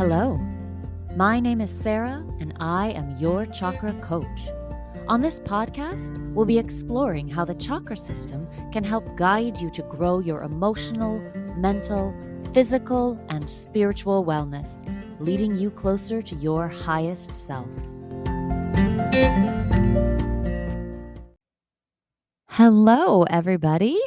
Hello, my name is Sarah, and I am your chakra coach. On this podcast, we'll be exploring how the chakra system can help guide you to grow your emotional, mental, physical, and spiritual wellness, leading you closer to your highest self. Hello, everybody.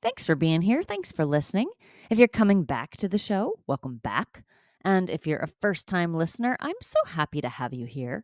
Thanks for being here. Thanks for listening. If you're coming back to the show, welcome back. And if you're a first-time listener, I'm so happy to have you here.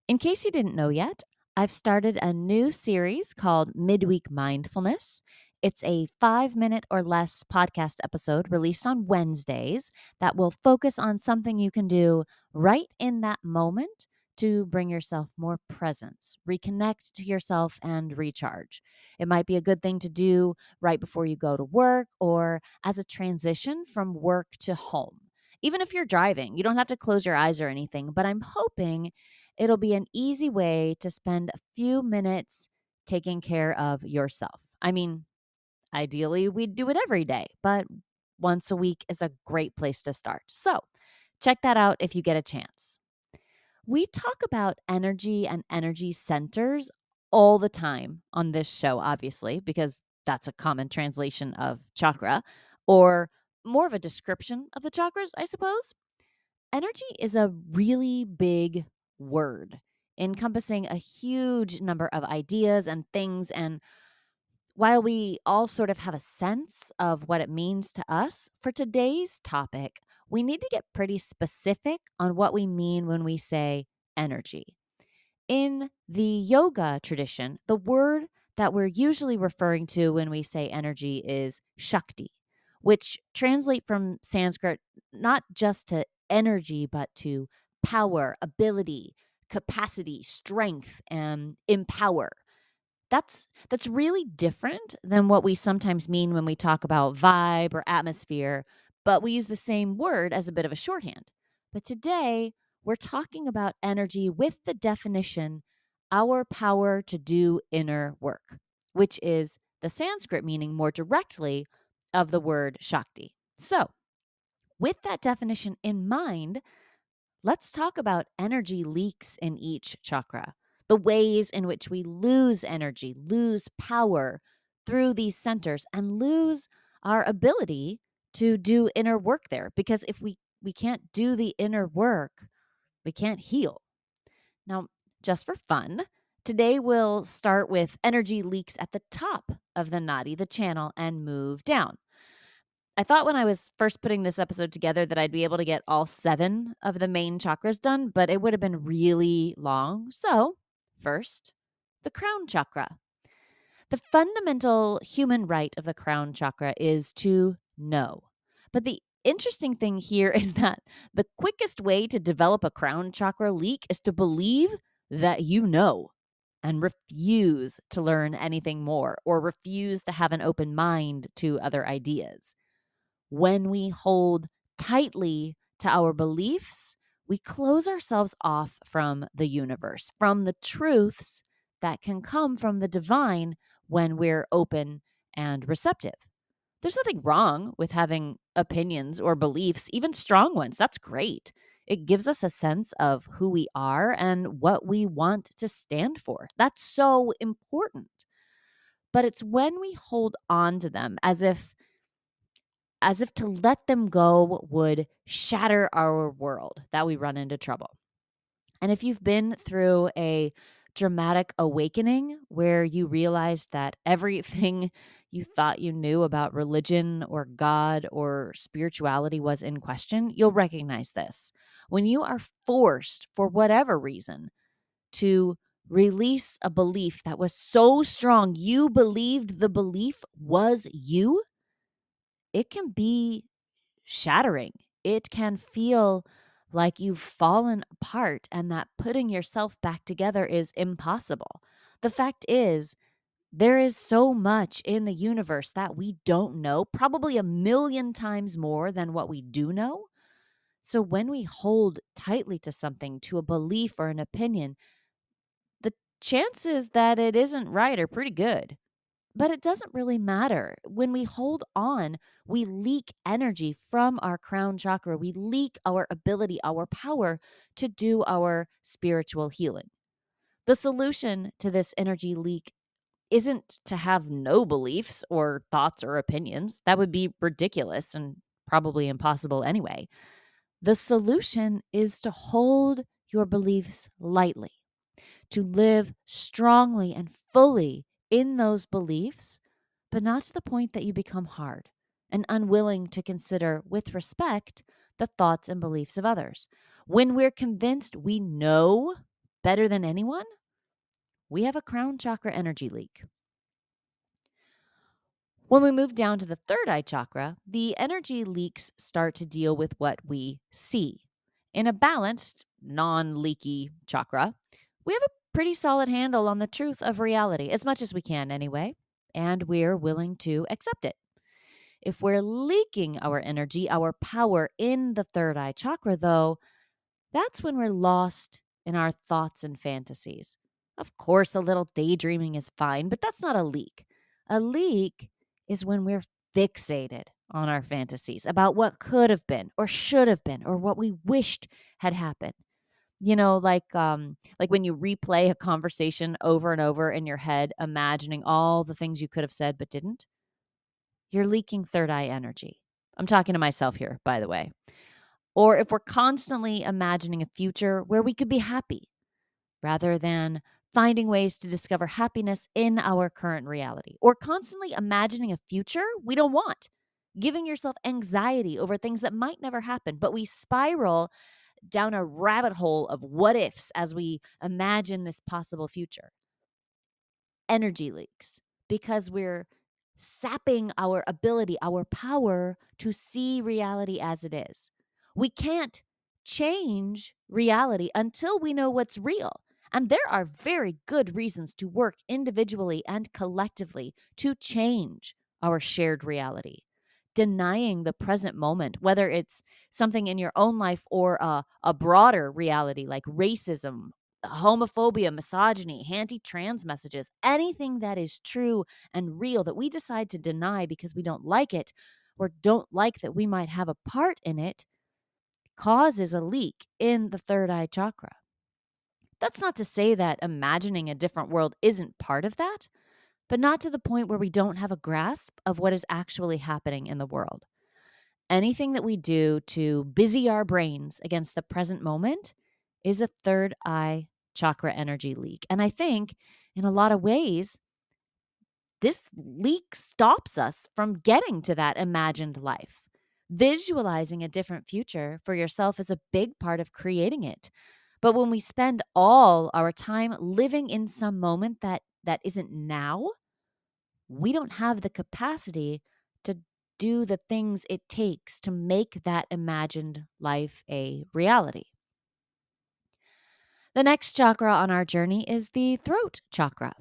In case you didn't know yet, I've started a new series called Midweek Mindfulness. It's a 5-minute or less podcast episode released on Wednesdays that will focus on something you can do right in that moment to bring yourself more presence, reconnect to yourself, and recharge. It might be a good thing to do right before you go to work or as a transition from work to home. Even if you're driving, you don't have to close your eyes or anything, but I'm hoping it'll be an easy way to spend a few minutes taking care of yourself. I mean, ideally, we'd do it every day, but once a week is a great place to start. So check that out if you get a chance. We talk about energy and energy centers all the time on this show, obviously, because that's a common translation of chakra, or more of a description of the chakras, I suppose. Energy is a really big word encompassing a huge number of ideas and things. And while we all sort of have a sense of what it means to us, for today's topic, we need to get pretty specific on what we mean when we say energy. In the yoga tradition, the word that we're usually referring to when we say energy is shakti, which translate from Sanskrit not just to energy, but to power, ability, capacity, strength, and empower. That's really different than what we sometimes mean when we talk about vibe or atmosphere, but we use the same word as a bit of a shorthand. But today, we're talking about energy with the definition our power to do inner work, which is the Sanskrit meaning more directly of the word shakti. So, with that definition in mind, let's talk about energy leaks in each chakra, the ways in which we lose energy, lose power through these centers, and lose our ability to do inner work there. Because if we can't do the inner work, we can't heal. Now, just for fun, today we'll start with energy leaks at the top of the nadi, the channel, and move down. I thought when I was first putting this episode together that I'd be able to get all 7 of the main chakras done, but it would have been really long. So, first, the crown chakra. The fundamental human right of the crown chakra is to know. But the interesting thing here is that the quickest way to develop a crown chakra leak is to believe that you know and refuse to learn anything more or refuse to have an open mind to other ideas. When we hold tightly to our beliefs, we close ourselves off from the universe, from the truths that can come from the divine when we're open and receptive. There's nothing wrong with having opinions or beliefs, even strong ones. That's great. It gives us a sense of who we are and what we want to stand for. That's so important. But it's when we hold on to them as if to let them go would shatter our world, that we run into trouble. And if you've been through a dramatic awakening where you realized that everything you thought you knew about religion or God or spirituality was in question, you'll recognize this. When you are forced, for whatever reason, to release a belief that was so strong, you believed the belief was you, it can be shattering. It can feel like you've fallen apart and that putting yourself back together is impossible. The fact is, there is so much in the universe that we don't know, probably a million times more than what we do know. So when we hold tightly to something, to a belief or an opinion, the chances that it isn't right are pretty good. But it doesn't really matter. When we hold on, we leak energy from our crown chakra. We leak our ability, our power to do our spiritual healing. The solution to this energy leak isn't to have no beliefs or thoughts or opinions. That would be ridiculous and probably impossible anyway. The solution is to hold your beliefs lightly, to live strongly and fully in those beliefs, but not to the point that you become hard and unwilling to consider with respect the thoughts and beliefs of others. When we're convinced we know better than anyone, we have a crown chakra energy leak. When we move down to the third eye chakra, the energy leaks start to deal with what we see. In a balanced, non leaky chakra, we have a pretty solid handle on the truth of reality, as much as we can anyway, and we're willing to accept it. If we're leaking our energy, our power in the third eye chakra, though, that's when we're lost in our thoughts and fantasies. Of course, a little daydreaming is fine, but that's not a leak. A leak is when we're fixated on our fantasies about what could have been or should have been or what we wished had happened. Like when you replay a conversation over and over in your head, imagining all the things you could have said but didn't. You're leaking third eye energy. I'm talking to myself here, by the way. Or if we're constantly imagining a future where we could be happy rather than finding ways to discover happiness in our current reality, or constantly imagining a future we don't want, giving yourself anxiety over things that might never happen, but we spiral down a rabbit hole of what ifs as we imagine this possible future. Energy leaks because we're sapping our ability, our power to see reality as it is. We can't change reality until we know what's real. And there are very good reasons to work individually and collectively to change our shared reality. Denying the present moment, whether it's something in your own life or a broader reality like racism, homophobia, misogyny, anti trans messages, anything that is true and real that we decide to deny because we don't like it or don't like that we might have a part in it, causes a leak in the third eye chakra. That's not to say that imagining a different world isn't part of that, but not to the point where we don't have a grasp of what is actually happening in the world. Anything that we do to busy our brains against the present moment is a third eye chakra energy leak. And I think in a lot of ways, this leak stops us from getting to that imagined life. Visualizing a different future for yourself is a big part of creating it. But when we spend all our time living in some moment that isn't now, we don't have the capacity to do the things it takes to make that imagined life a reality. The next chakra on our journey is the throat chakra.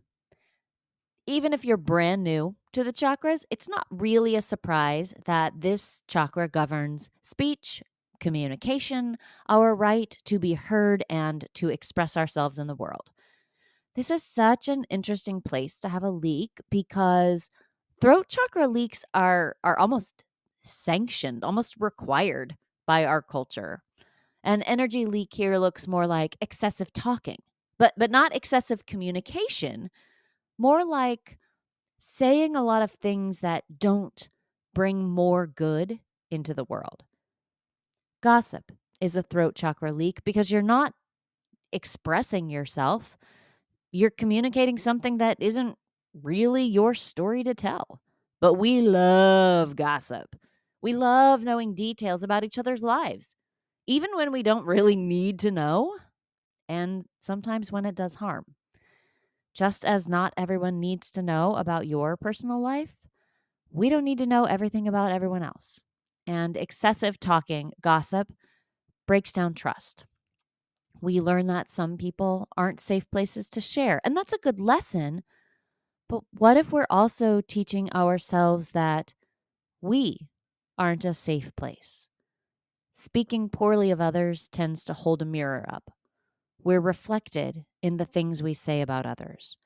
Even if you're brand new to the chakras, it's not really a surprise that this chakra governs speech, communication, our right to be heard and to express ourselves in the world. This is such an interesting place to have a leak because throat chakra leaks are almost sanctioned, almost required by our culture. An energy leak here looks more like excessive talking, but not excessive communication, more like saying a lot of things that don't bring more good into the world. Gossip is a throat chakra leak because you're not expressing yourself. You're communicating something that isn't really your story to tell. But we love gossip. We love knowing details about each other's lives, even when we don't really need to know, and sometimes when it does harm. Just as not everyone needs to know about your personal life, we don't need to know everything about everyone else. And excessive talking, gossip, breaks down trust. We learn that some people aren't safe places to share, and that's a good lesson. But what if we're also teaching ourselves that we aren't a safe place? Speaking poorly of others tends to hold a mirror up. We're reflected in the things we say about others.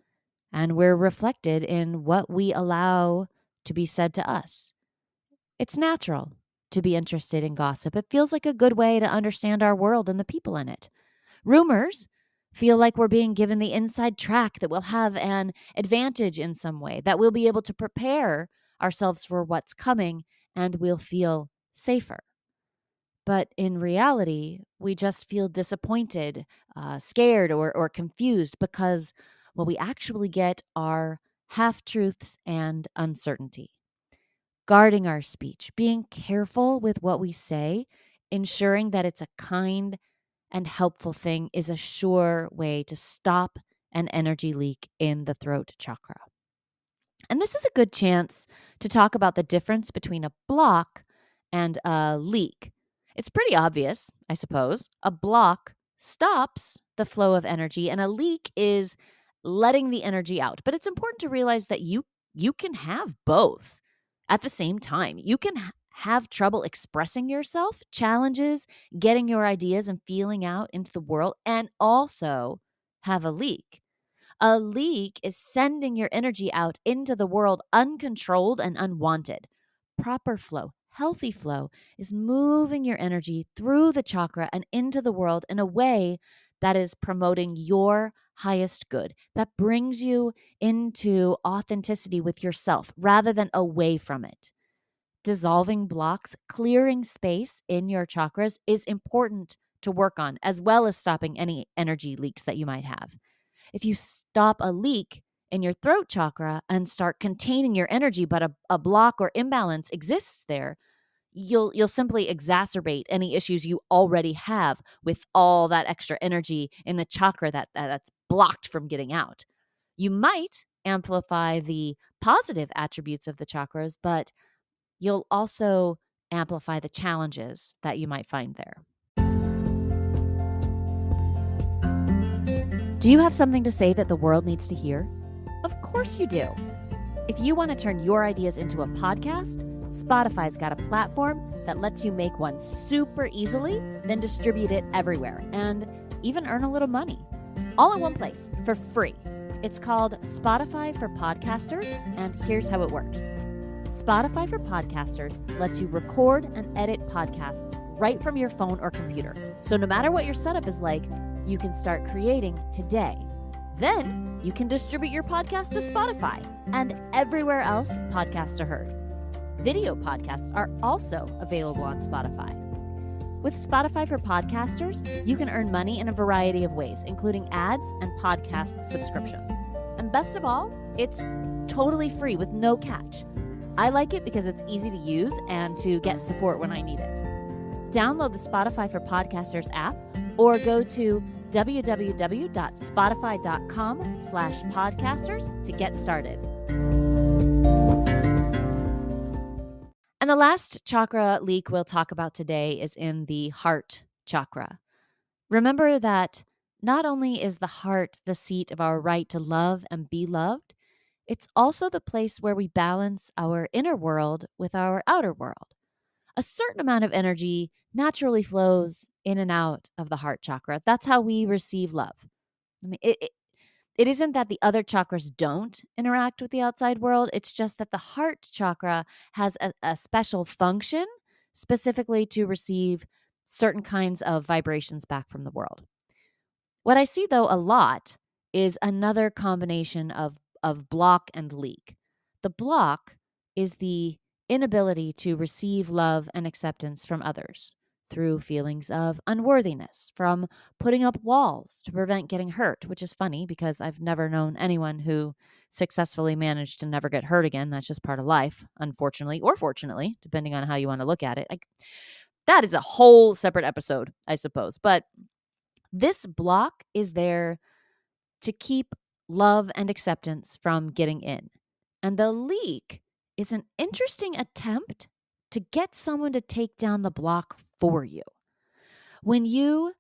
and we're reflected in what we allow to be said to us. It's natural to be interested in gossip. It feels like a good way to understand our world and the people in it. Rumors feel like we're being given the inside track that we'll have an advantage in some way, that we'll be able to prepare ourselves for what's coming and we'll feel safer. But in reality, we just feel disappointed, scared, or confused because what we actually get are half truths and uncertainty. Guarding our speech, being careful with what we say, ensuring that it's a kind and helpful thing is a sure way to stop an energy leak in the throat chakra. And this is a good chance to talk about the difference between a block and a leak. It's pretty obvious, I suppose. A block stops the flow of energy and a leak is letting the energy out. But it's important to realize that you can have both at the same time. You can have trouble expressing yourself, challenges, getting your ideas and feeling out into the world, and also have a leak. A leak is sending your energy out into the world uncontrolled and unwanted. Proper flow, healthy flow, is moving your energy through the chakra and into the world in a way that is promoting your highest good, that brings you into authenticity with yourself rather than away from it. Dissolving blocks, clearing space in your chakras is important to work on, as well as stopping any energy leaks that you might have. If you stop a leak in your throat chakra and start containing your energy, but a block or imbalance exists there, you'll simply exacerbate any issues you already have with all that extra energy in the chakra that's blocked from getting out. You might amplify the positive attributes of the chakras, but you'll also amplify the challenges that you might find there. Do you have something to say that the world needs to hear? Of course you do. If you want to turn your ideas into a podcast, Spotify's got a platform that lets you make one super easily, then distribute it everywhere, and even earn a little money. All in one place, for free. It's called Spotify for Podcasters, and here's how it works. Spotify for Podcasters lets you record and edit podcasts right from your phone or computer. So no matter what your setup is like, you can start creating today. Then you can distribute your podcast to Spotify and everywhere else podcasts are heard. Video podcasts are also available on Spotify. With Spotify for Podcasters, you can earn money in a variety of ways, including ads and podcast subscriptions. And best of all, it's totally free with no catch. I like it because it's easy to use and to get support when I need it. Download the Spotify for Podcasters app or go to www.spotify.com/podcasters to get started. And the last chakra leak we'll talk about today is in the heart chakra. Remember that not only is the heart the seat of our right to love and be loved, it's also the place where we balance our inner world with our outer world. A certain amount of energy naturally flows in and out of the heart chakra. That's how we receive love. I mean, it isn't that the other chakras don't interact with the outside world. It's just that the heart chakra has a special function specifically to receive certain kinds of vibrations back from the world. What I see, though, a lot is another combination of block and leak. The block is the inability to receive love and acceptance from others through feelings of unworthiness, from putting up walls to prevent getting hurt, which is funny because I've never known anyone who successfully managed to never get hurt again. That's just part of life, unfortunately, or fortunately, depending on how you want to look at it. That is a whole separate episode, I suppose. But this block is there to keep love and acceptance from getting in. And the leak is an interesting attempt to get someone to take down the block for you. When you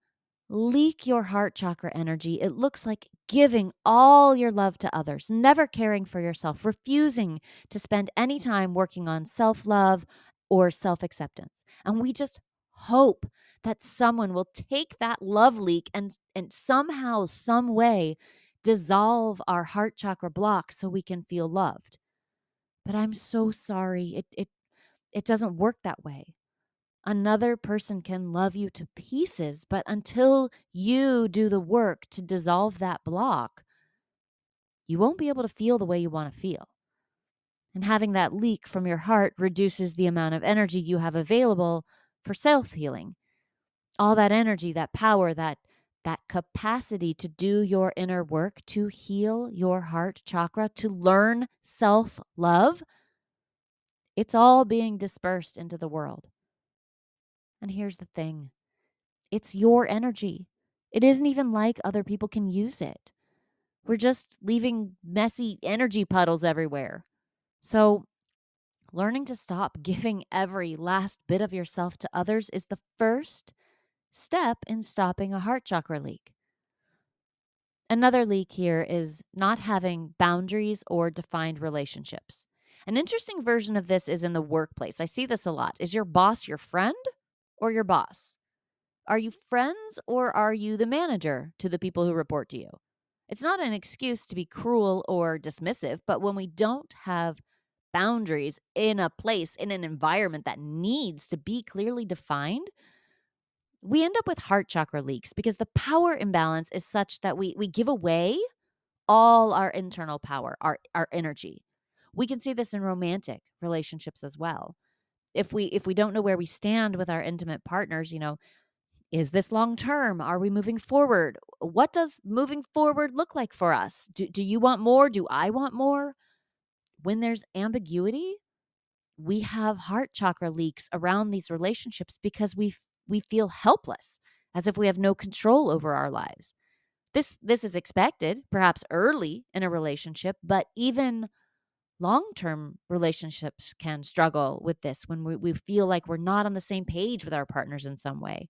leak your heart chakra energy, it looks like giving all your love to others, never caring for yourself, refusing to spend any time working on self-love or self-acceptance. And we just hope that someone will take that love leak and somehow, some way, dissolve our heart chakra block so we can feel loved. But I'm so sorry. It doesn't work that way. Another person can love you to pieces, but until you do the work to dissolve that block, you won't be able to feel the way you want to feel. And having that leak from your heart reduces the amount of energy you have available for self-healing. All that energy, that power, that capacity to do your inner work, to heal your heart chakra, to learn self-love, it's all being dispersed into the world. And here's the thing. It's your energy. It isn't even like other people can use it. We're just leaving messy energy puddles everywhere. So, learning to stop giving every last bit of yourself to others is the first step in stopping a heart chakra leak. Another leak here is not having boundaries or defined relationships. An interesting version of this is in the workplace. I see this a lot. Is your boss your friend or your boss? Are you friends or are you the manager to the people who report to you? It's not an excuse to be cruel or dismissive, but when we don't have boundaries in a place, in an environment that needs to be clearly defined, we end up with heart chakra leaks because the power imbalance is such that we give away all our internal power, our energy. We can see this in romantic relationships as well. If we don't know where we stand with our intimate partners, is this long term? Are we moving forward? What does moving forward look like for us? Do you want more? Do I want more? When there's ambiguity, we have heart chakra leaks around these relationships because we feel helpless, as if we have no control over our lives. This is expected, perhaps early in a relationship, but even long-term relationships can struggle with this when we feel like we're not on the same page with our partners in some way.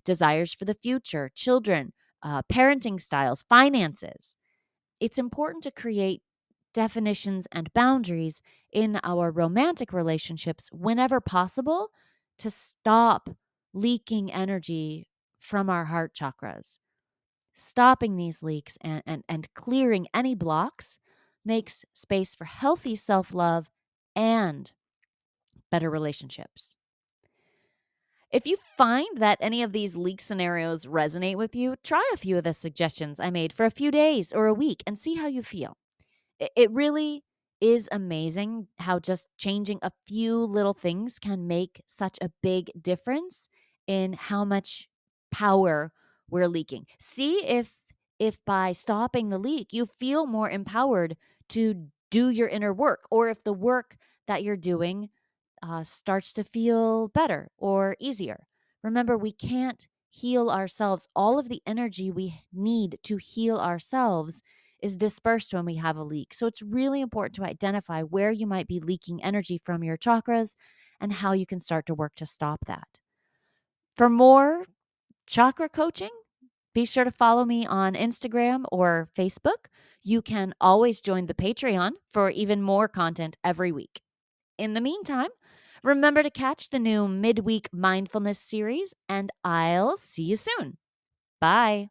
Desires for the future, children, parenting styles, finances. It's important to create definitions and boundaries in our romantic relationships whenever possible to stop leaking energy from our heart chakras. Stopping these leaks and clearing any blocks makes space for healthy self-love and better relationships. If you find that any of these leak scenarios resonate with you, try a few of the suggestions I made for a few days or a week and see how you feel. It really is amazing how just changing a few little things can make such a big difference in how much power we're leaking. See if by stopping the leak you feel more empowered to do your inner work, or if the work that you're doing starts to feel better or easier. Remember, we can't heal ourselves. All of the energy we need to heal ourselves is dispersed when we have a leak. So it's really important to identify where you might be leaking energy from your chakras and how you can start to work to stop that. For more chakra coaching, be sure to follow me on Instagram or Facebook. You can always join the Patreon for even more content every week. In the meantime, remember to catch the new midweek mindfulness series, and I'll see you soon. Bye.